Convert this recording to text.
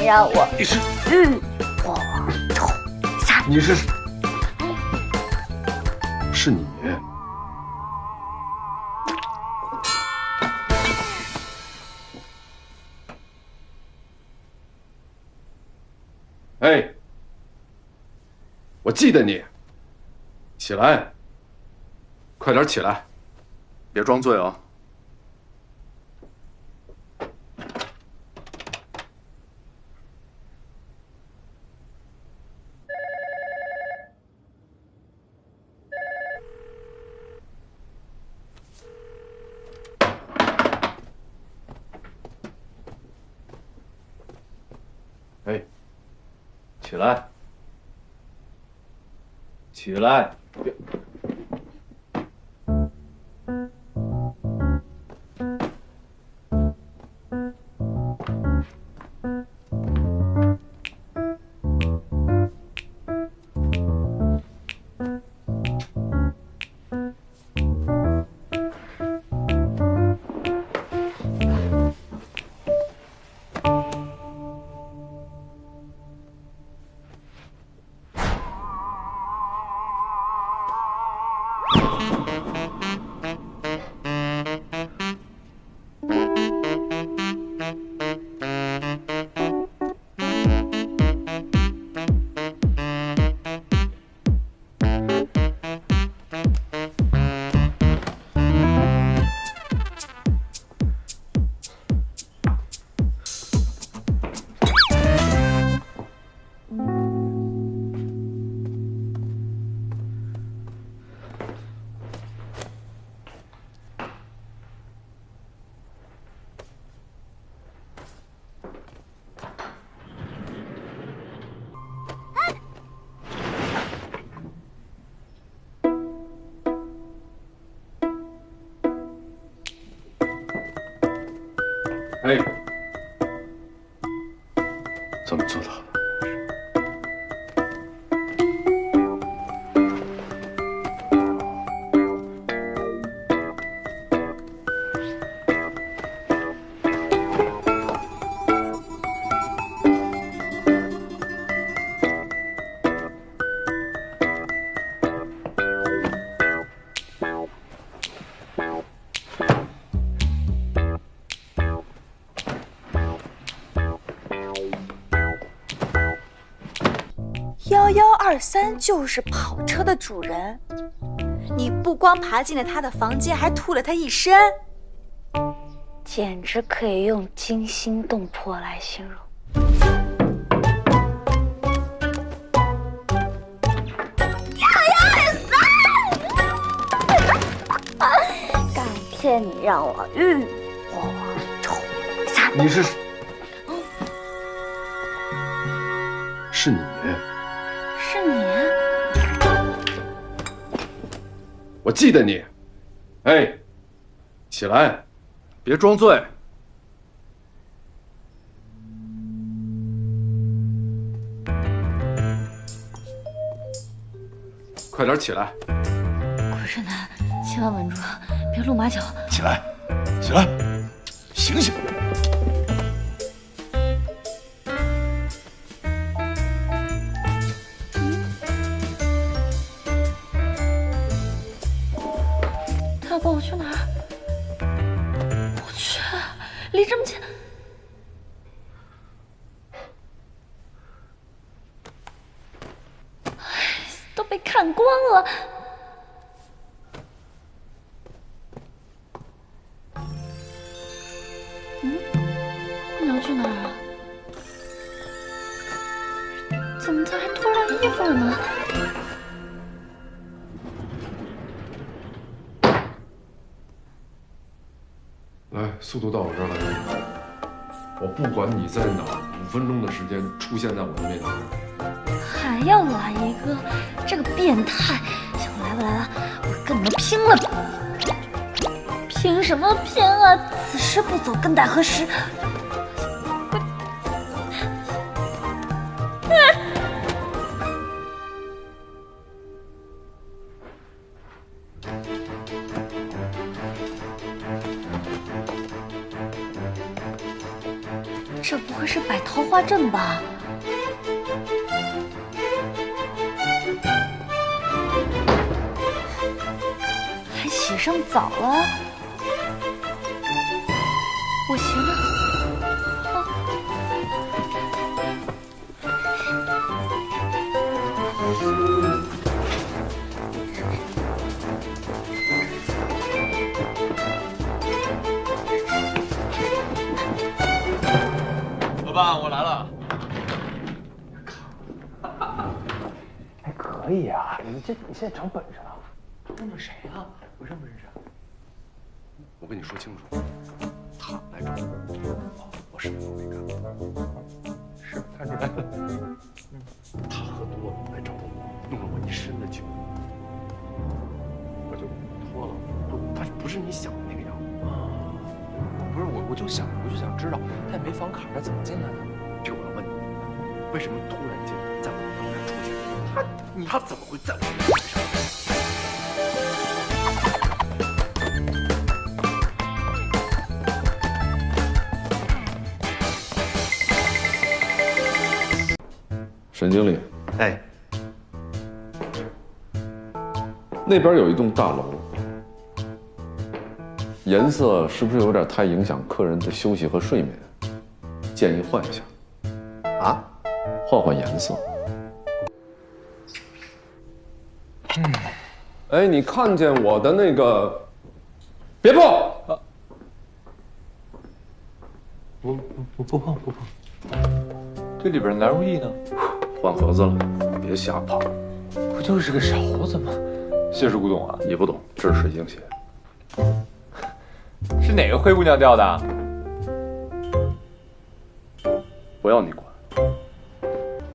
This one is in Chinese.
让我你是浴火重山。你是你。哎，我记得你，起来，快点起来，别装醉啊！哎，起来，起来！别。哎，怎么做到的？1123就是跑车的主人，你不光爬进了他的房间，还吐了他一身，简直可以用惊心动魄来形容。感谢你让我浴火重山。你是你。是你？我记得你。哎，起来，别装醉。快点起来！顾胜男，千万稳住，别露马脚。起来，起来，醒醒！他抱我去哪儿？我去，离这么近。都被看光了。你要去哪儿啊？怎么他还脱了衣服了呢？来，速度到我这儿来。我不管你在哪，5分钟的时间出现在我的面前。还要来一个，这个变态！行，来吧来吧，我跟你们拼了！拼什么拼啊？此时不走，更待何时？这不会是是摆桃花阵吧？还洗上澡了，我行了。老爸，我来了。还可以啊，你现在长本事了。认识谁啊？我认不认识？我跟你说清楚，他来找我，我什么都没干。是看出来了。他喝多了来找的我，弄了我一身的酒，我就脱了。他不是你想的那个样子。不是我就想知道，他也没房卡，他怎么进来的？这我要问你，为什么突然间在我面前出现？他怎么会在我面前上？沈经理，哎，那边有一栋大楼，颜色是不是有点太影响客人的休息和睡眠？建议换一下。啊？换颜色。哎，你看见我的那个？别碰！不碰。这里边哪有意呢？换盒子了，别瞎跑。不就是个勺子吗？谢师古董啊，你不懂，这是水晶鞋。是哪个灰姑娘掉的？不要你管。